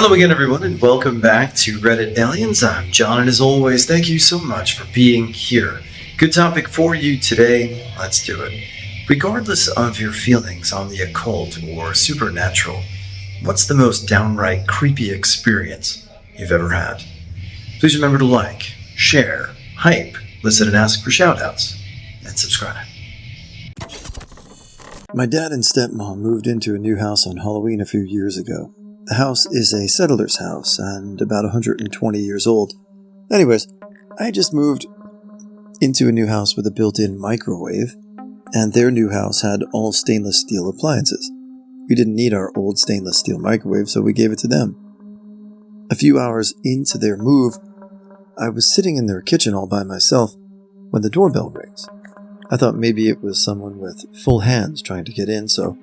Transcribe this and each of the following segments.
Hello again, everyone, and welcome back to Reddit Aliens. I'm John, and as always, thank you so much for being here. Good topic for you today. Let's do it. Regardless of your feelings on the occult or supernatural, what's the most downright creepy experience you've ever had? Please remember to like, share, hype, listen and ask for shoutouts, and subscribe. My dad and stepmom moved into a new house on Halloween a few years ago. The house is a settler's house and about 120 years old. Anyways, I just moved into a new house with a built-in microwave, and their new house had all stainless steel appliances. We didn't need our old stainless steel microwave, so we gave it to them. A few hours into their move, I was sitting in their kitchen all by myself when the doorbell rings. I thought maybe it was someone with full hands trying to get in, so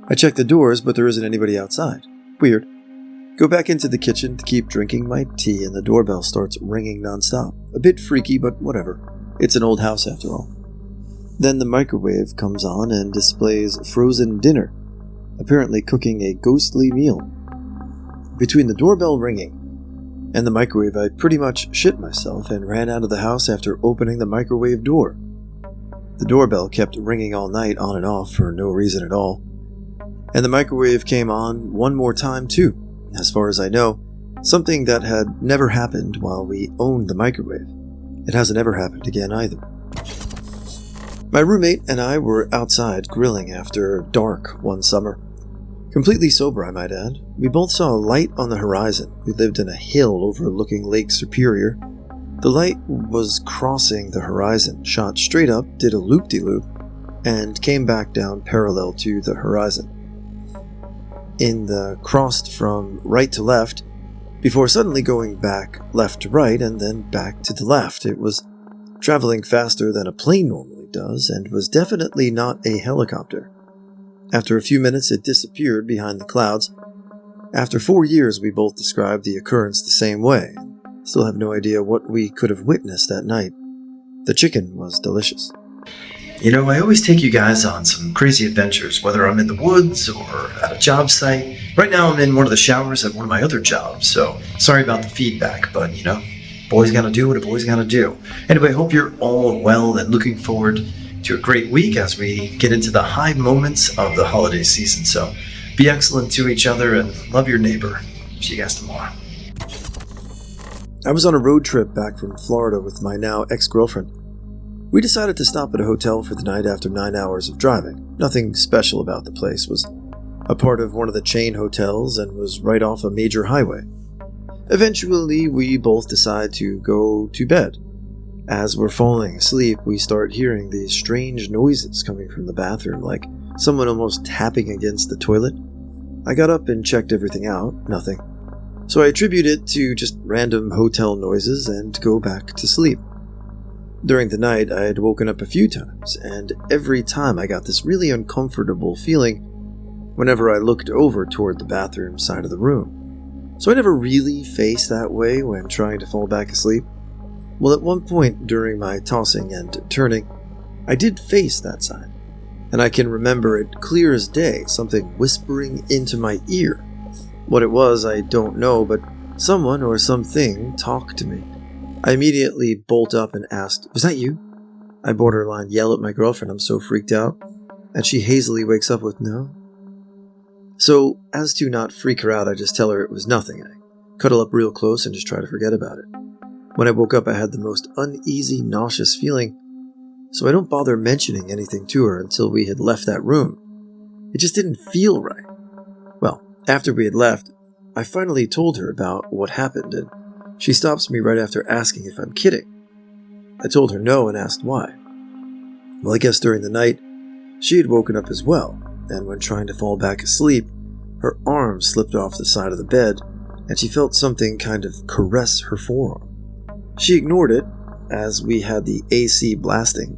I checked the doors, but there isn't anybody outside. Weird. Go back into the kitchen to keep drinking my tea, and the doorbell starts ringing nonstop. A bit freaky, but whatever. It's an old house after all. Then the microwave comes on and displays frozen dinner, apparently cooking a ghostly meal. Between the doorbell ringing and the microwave, I pretty much shit myself and ran out of the house after opening the microwave door. The doorbell kept ringing all night on and off for no reason at all. And the microwave came on one more time too. As far as I know, something that had never happened while we owned the microwave. It hasn't ever happened again either. My roommate and I were outside grilling after dark one summer. Completely sober, I might add. We both saw a light on the horizon. We lived in a hill overlooking Lake Superior. The light was crossing the horizon, shot straight up, did a loop-de-loop, and came back down parallel to the horizon. In the crossed from right to left, before suddenly going back left to right and then back to the left. It was traveling faster than a plane normally does, and was definitely not a helicopter. After a few minutes, it disappeared behind the clouds. After 4 years, we both described the occurrence the same way. Still have no idea what we could have witnessed that night. The chicken was delicious. You know, I always take you guys on some crazy adventures, whether I'm in the woods or at a job site. Right now I'm in one of the showers at one of my other jobs, so sorry about the feedback, but you know, boys gotta do what a boy's gotta do. Anyway, hope you're all well and looking forward to a great week as we get into the high moments of the holiday season. So be excellent to each other and love your neighbor. See you guys tomorrow. I was on a road trip back from Florida with my now ex-girlfriend. We decided to stop at a hotel for the night after 9 hours of driving. Nothing special about the place. Was a part of one of the chain hotels and was right off a major highway. Eventually, we both decide to go to bed. As we're falling asleep, we start hearing these strange noises coming from the bathroom, like someone almost tapping against the toilet. I got up and checked everything out. Nothing. So I attribute it to just random hotel noises and go back to sleep. During the night, I had woken up a few times, and every time I got this really uncomfortable feeling whenever I looked over toward the bathroom side of the room. So I never really faced that way when trying to fall back asleep. Well, at one point during my tossing and turning, I did face that side, and I can remember it clear as day, something whispering into my ear. What it was, I don't know, but someone or something talked to me. I immediately bolt up and asked, "Was that you?" I borderline yell at my girlfriend, I'm so freaked out, and she hazily wakes up with no. So, as to not freak her out, I just tell her it was nothing. I cuddle up real close and just try to forget about it. When I woke up, I had the most uneasy, nauseous feeling, so I don't bother mentioning anything to her until we had left that room. It just didn't feel right. Well, after we had left, I finally told her about what happened, and she stops me right after asking if I'm kidding. I told her no and asked why. Well, I guess during the night, she had woken up as well, and when trying to fall back asleep, her arm slipped off the side of the bed, and she felt something kind of caress her forearm. She ignored it, as we had the AC blasting,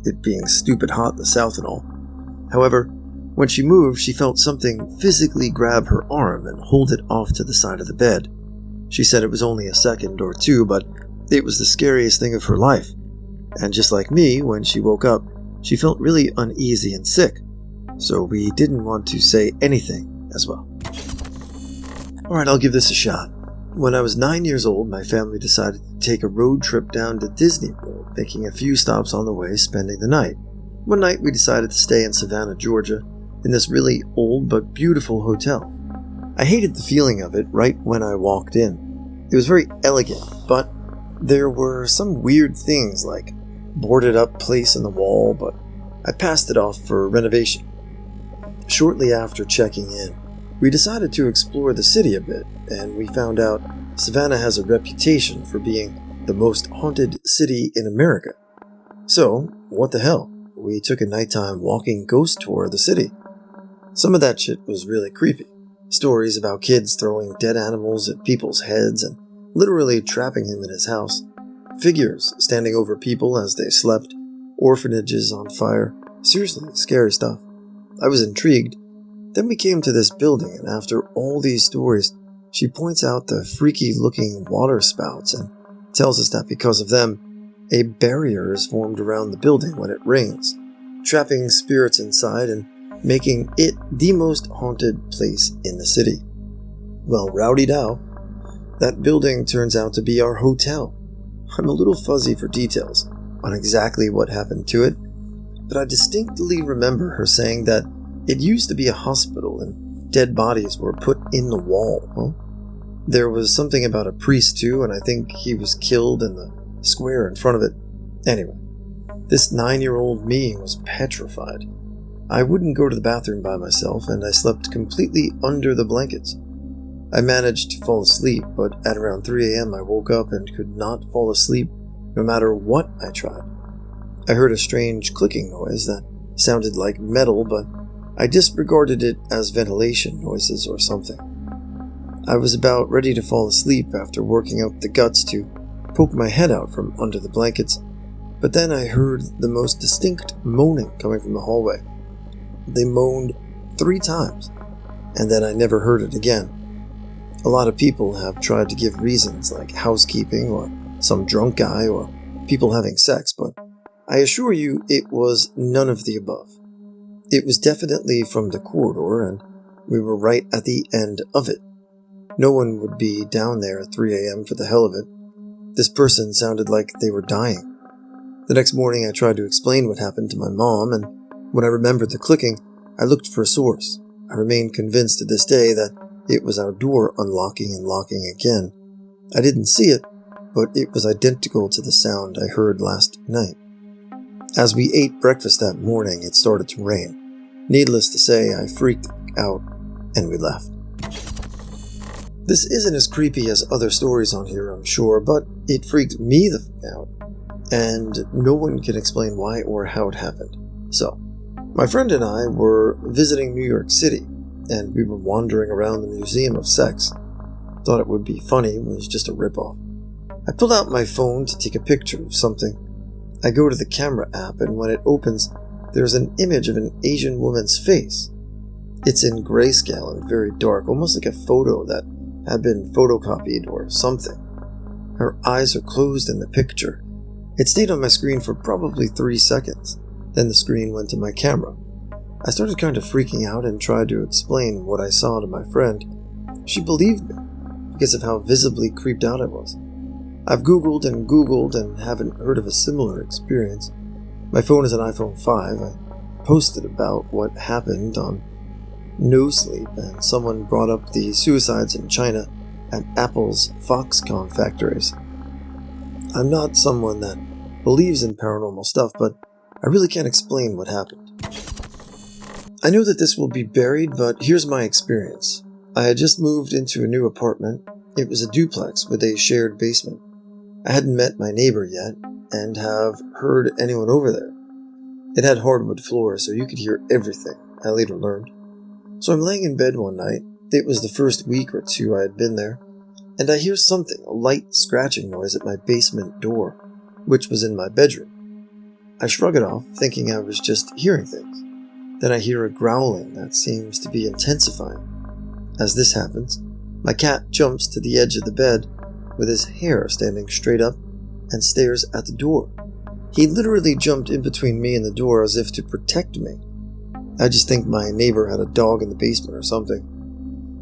it being stupid hot in the south and all. However, when she moved, she felt something physically grab her arm and hold it off to the side of the bed. She said it was only a second or two, but it was the scariest thing of her life. And just like me, when she woke up, she felt really uneasy and sick. So we didn't want to say anything as well. Alright, I'll give this a shot. When I was 9 years old, my family decided to take a road trip down to Disney World, making a few stops on the way, spending the night. One night we decided to stay in Savannah, Georgia, in this really old but beautiful hotel. I hated the feeling of it right when I walked in. It was very elegant, but there were some weird things like boarded up place in the wall, but I passed it off for renovation. Shortly after checking in, we decided to explore the city a bit, and we found out Savannah has a reputation for being the most haunted city in America. So, what the hell? We took a nighttime walking ghost tour of the city. Some of that shit was really creepy. Stories about kids throwing dead animals at people's heads and literally trapping him in his house. Figures standing over people as they slept. Orphanages on fire. Seriously, scary stuff. I was intrigued. Then we came to this building, and after all these stories, she points out the freaky-looking water spouts and tells us that because of them, a barrier is formed around the building when it rains, trapping spirits inside and making it the most haunted place in the city. Well, rowdy-dow, that building turns out to be our hotel. I'm a little fuzzy for details on exactly what happened to it, but I distinctly remember her saying that it used to be a hospital and dead bodies were put in the wall. There was something about a priest too, and I think he was killed in the square in front of it. Anyway, this 9-year-old me was petrified. I wouldn't go to the bathroom by myself, and I slept completely under the blankets. I managed to fall asleep, but at around 3 a.m. I woke up and could not fall asleep no matter what I tried. I heard a strange clicking noise that sounded like metal, but I disregarded it as ventilation noises or something. I was about ready to fall asleep after working up the guts to poke my head out from under the blankets, but then I heard the most distinct moaning coming from the hallway. They moaned 3 times, and then I never heard it again. A lot of people have tried to give reasons like housekeeping or some drunk guy or people having sex, but I assure you it was none of the above. It was definitely from the corridor, and we were right at the end of it. No one would be down there at 3 a.m. for the hell of it. This person sounded like they were dying. The next morning I tried to explain what happened to my mom, and when I remembered the clicking, I looked for a source. I remain convinced to this day that it was our door unlocking and locking again. I didn't see it, but it was identical to the sound I heard last night. As we ate breakfast that morning, it started to rain. Needless to say, I freaked out, and we left. This isn't as creepy as other stories on here, I'm sure, but it freaked me the f*** out, and no one can explain why or how it happened. So, my friend and I were visiting New York City, and we were wandering around the Museum of Sex. Thought it would be funny, it was just a ripoff. I pulled out my phone to take a picture of something. I go to the camera app, and when it opens, there's an image of an Asian woman's face. It's in grayscale and very dark, almost like a photo that had been photocopied or something. Her eyes are closed in the picture. It stayed on my screen for probably 3 seconds. Then the screen went to my camera. I started kind of freaking out and tried to explain what I saw to my friend. She believed me, because of how visibly creeped out I was. I've Googled and haven't heard of a similar experience. My phone is an iPhone 5. I posted about what happened on No Sleep, and someone brought up the suicides in China at Apple's Foxconn factories. I'm not someone that believes in paranormal stuff, but I really can't explain what happened. I know that this will be buried, but here's my experience. I had just moved into a new apartment. It was a duplex with a shared basement. I hadn't met my neighbor yet, and have heard anyone over there. It had hardwood floors, so you could hear everything, I later learned. So I'm laying in bed one night. It was the first week or 2 I had been there, and I hear something, a light scratching noise at my basement door, which was in my bedroom. I shrug it off, thinking I was just hearing things. Then I hear a growling that seems to be intensifying. As this happens, my cat jumps to the edge of the bed with his hair standing straight up and stares at the door. He literally jumped in between me and the door as if to protect me. I just think my neighbor had a dog in the basement or something.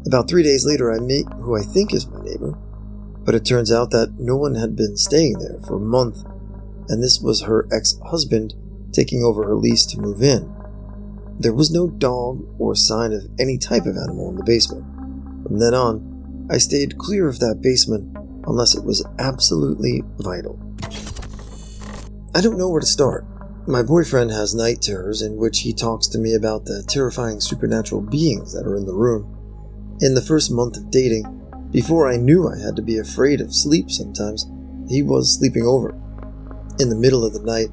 About 3 days later, I meet who I think is my neighbor, but it turns out that no one had been staying there for a month, and this was her ex-husband taking over her lease to move in. There was no dog or sign of any type of animal in the basement. From then on, I stayed clear of that basement unless it was absolutely vital. I don't know where to start. My boyfriend has night terrors in which he talks to me about the terrifying supernatural beings that are in the room. In the first month of dating, before I knew I had to be afraid of sleep sometimes, he was sleeping over. In the middle of the night,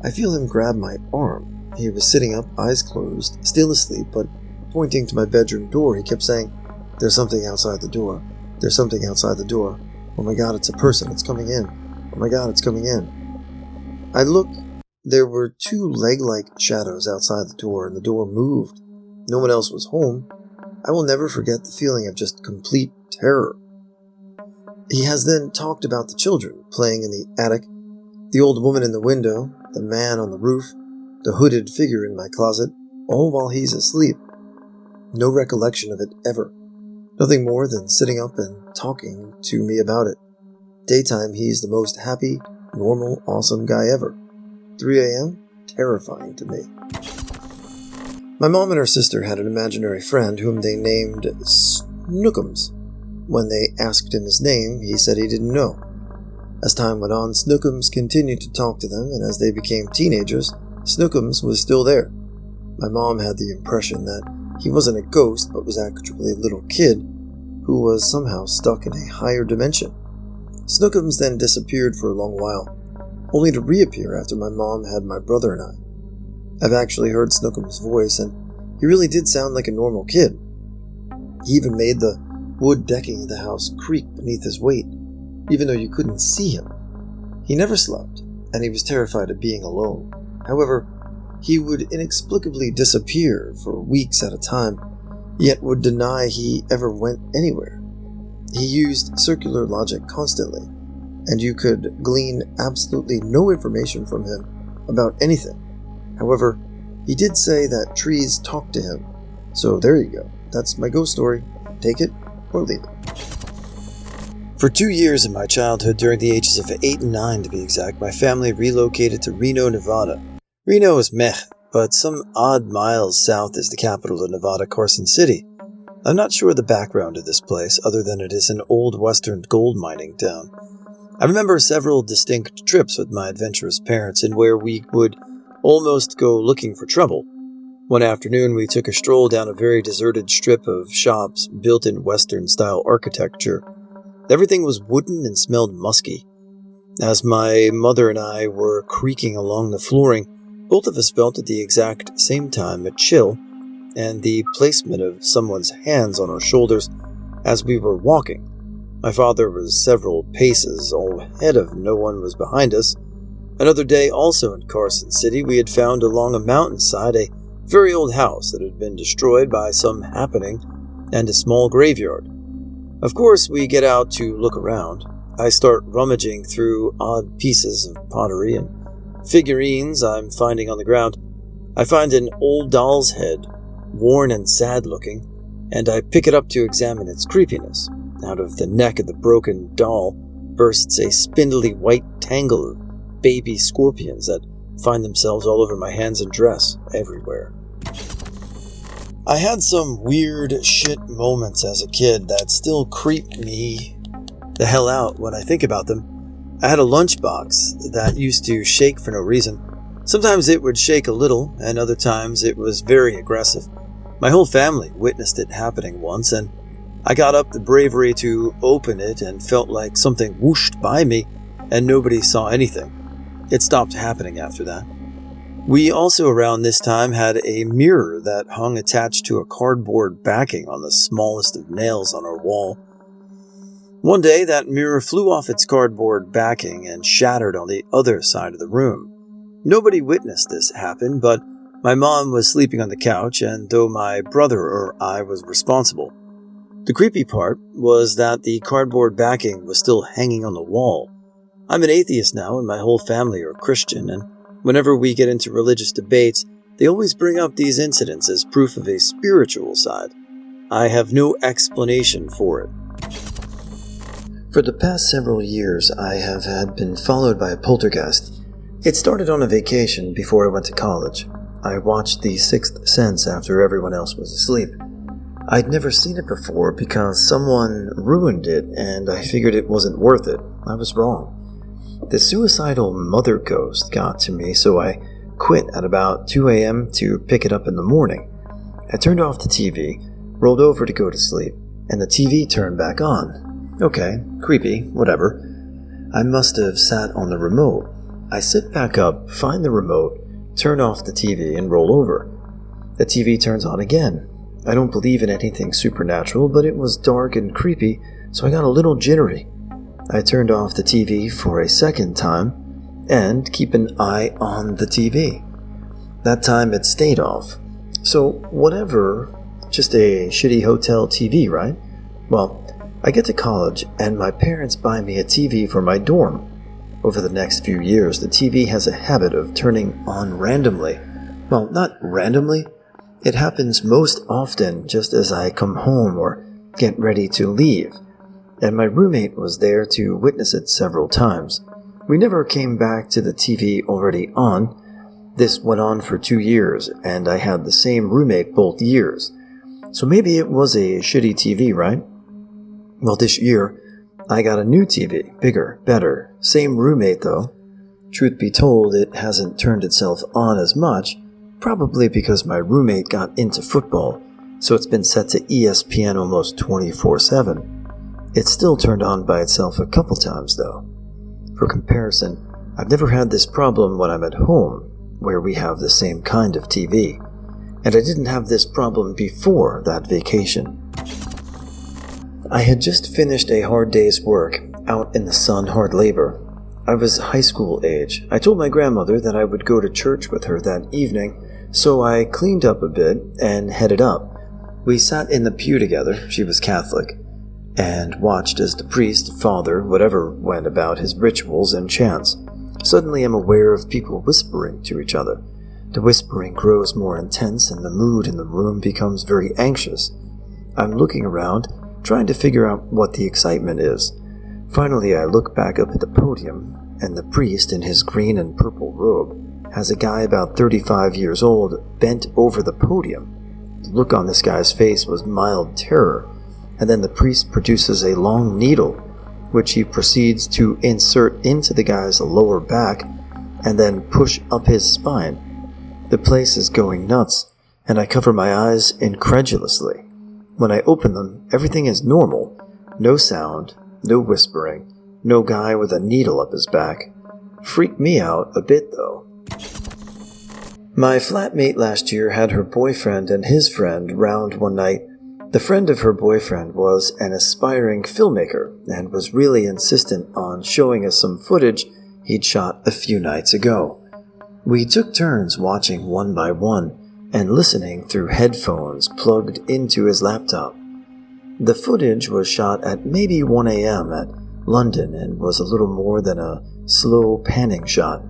I feel him grab my arm. He was sitting up, eyes closed, still asleep, but pointing to my bedroom door, he kept saying, "There's something outside the door. There's something outside the door. Oh my God, it's a person. It's coming in. Oh my God, it's coming in." I look. There were 2 leg-like shadows outside the door, and the door moved. No one else was home. I will never forget the feeling of just complete terror. He has then talked about the children playing in the attic, the old woman in the window, the man on the roof, the hooded figure in my closet, all while he's asleep. No recollection of it ever. Nothing more than sitting up and talking to me about it. Daytime, he's the most happy, normal, awesome guy ever. 3 a.m., terrifying to me. My mom and her sister had an imaginary friend whom they named Snookums. When they asked him his name, he said he didn't know. As time went on, Snookums continued to talk to them, and as they became teenagers, Snookums was still there. My mom had the impression that he wasn't a ghost, but was actually a little kid who was somehow stuck in a higher dimension. Snookums then disappeared for a long while, only to reappear after my mom had my brother and I. I've actually heard Snookums' voice, and he really did sound like a normal kid. He even made the wood decking of the house creak beneath his weight, even though you couldn't see him. He never slept, and he was terrified of being alone. However, he would inexplicably disappear for weeks at a time, yet would deny he ever went anywhere. He used circular logic constantly, and you could glean absolutely no information from him about anything. However, he did say that trees talked to him. So there you go. That's my ghost story. Take it or leave it. For 2 years in my childhood, during the ages of 8 and 9 to be exact, my family relocated to Reno, Nevada. Reno is meh, but some odd miles south is the capital of Nevada, Carson City. I'm not sure the background of this place, other than it is an old western gold mining town. I remember several distinct trips with my adventurous parents in where we would almost go looking for trouble. One afternoon, we took a stroll down a very deserted strip of shops built in Western-style architecture. Everything was wooden and smelled musky. As my mother and I were creaking along the flooring, both of us felt at the exact same time a chill and the placement of someone's hands on our shoulders as we were walking. My father was several paces ahead of no one was behind us. Another day, also in Carson City, we had found along a mountainside a very old house that had been destroyed by some happening and a small graveyard. Of course, we get out to look around. I start rummaging through odd pieces of pottery and figurines I'm finding on the ground. I find an old doll's head, worn and sad looking, and I pick it up to examine its creepiness. Out of the neck of the broken doll bursts a spindly white tangle of baby scorpions that find themselves all over my hands and dress, everywhere. I had some weird shit moments as a kid that still creep me the hell out when I think about them. I had a lunchbox that used to shake for no reason. Sometimes it would shake a little, and other times it was very aggressive. My whole family witnessed it happening once, and I got up the bravery to open it and felt like something whooshed by me, and nobody saw anything. It stopped happening after that. We also around this time had a mirror that hung attached to a cardboard backing on the smallest of nails on our wall. One day that mirror flew off its cardboard backing and shattered on the other side of the room. Nobody witnessed this happen, but my mom was sleeping on the couch, and though my brother or I was responsible. The creepy part was that the cardboard backing was still hanging on the wall. I'm an atheist now, and my whole family are Christian, and whenever we get into religious debates, they always bring up these incidents as proof of a spiritual side. I have no explanation for it. For the past several years, I have been followed by a poltergeist. It started on a vacation before I went to college. I watched The Sixth Sense after everyone else was asleep. I'd never seen it before because someone ruined it and I figured it wasn't worth it. I was wrong. The suicidal mother ghost got to me, so I quit at about 2 a.m. to pick it up in the morning. I turned off the TV, rolled over to go to sleep, and the TV turned back on. Okay, creepy, whatever. I must have sat on the remote. I sit back up, find the remote, turn off the TV, and roll over. The TV turns on again. I don't believe in anything supernatural, but it was dark and creepy, so I got a little jittery. I turned off the TV for a second time, and keep an eye on the TV. That time it stayed off. So whatever, just a shitty hotel TV, right? Well, I get to college, and my parents buy me a TV for my dorm. Over the next few years, the TV has a habit of turning on randomly. Well, not randomly. It happens most often just as I come home or get ready to leave. And my roommate was there to witness it several times. We never came back to the TV already on. This went on for 2 years, and I had the same roommate both years. So maybe it was a shitty TV, right? Well, this year, I got a new TV, bigger, better, same roommate though. Truth be told, it hasn't turned itself on as much, probably because my roommate got into football, so it's been set to ESPN almost 24/7. It's still turned on by itself a couple times though. For comparison, I've never had this problem when I'm at home, where we have the same kind of TV, and I didn't have this problem before that vacation. I had just finished a hard day's work, out in the sun, hard labor. I was high school age. I told my grandmother that I would go to church with her that evening, so I cleaned up a bit and headed up. We sat in the pew together, she was Catholic, and watched as the priest, father, whatever, went about his rituals and chants. Suddenly I'm aware of people whispering to each other. The whispering grows more intense and the mood in the room becomes very anxious. I'm looking around, trying to figure out what the excitement is. Finally, I look back up at the podium, and the priest in his green and purple robe has a guy about 35 years old bent over the podium. The look on this guy's face was mild terror, and then the priest produces a long needle, which he proceeds to insert into the guy's lower back and then push up his spine. The place is going nuts, and I cover my eyes incredulously. When I open them, everything is normal. No sound, no whispering, no guy with a needle up his back. Freaked me out a bit though. My flatmate last year had her boyfriend and his friend round one night. The friend of her boyfriend was an aspiring filmmaker and was really insistent on showing us some footage he'd shot a few nights ago. We took turns watching one by one and listening through headphones plugged into his laptop. The footage was shot at maybe 1 a.m. at London and was a little more than a slow panning shot.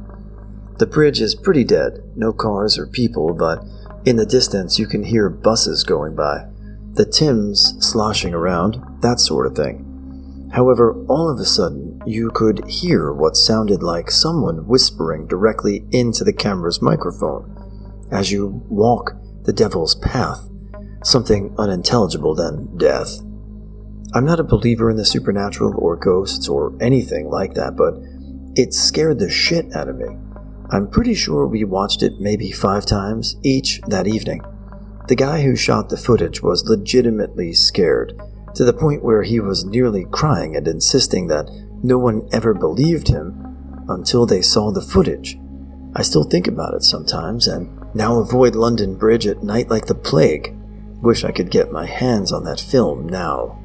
The bridge is pretty dead, no cars or people, but in the distance you can hear buses going by, the Thames sloshing around, that sort of thing. However, all of a sudden you could hear what sounded like someone whispering directly into the camera's microphone. As you walk the devil's path, something unintelligible than death. I'm not a believer in the supernatural or ghosts or anything like that, but it scared the shit out of me. I'm pretty sure we watched it maybe 5 times each that evening. The guy who shot the footage was legitimately scared, to the point where he was nearly crying and insisting that no one ever believed him until they saw the footage. I still think about it sometimes, and now avoid London Bridge at night like the plague. Wish I could get my hands on that film now.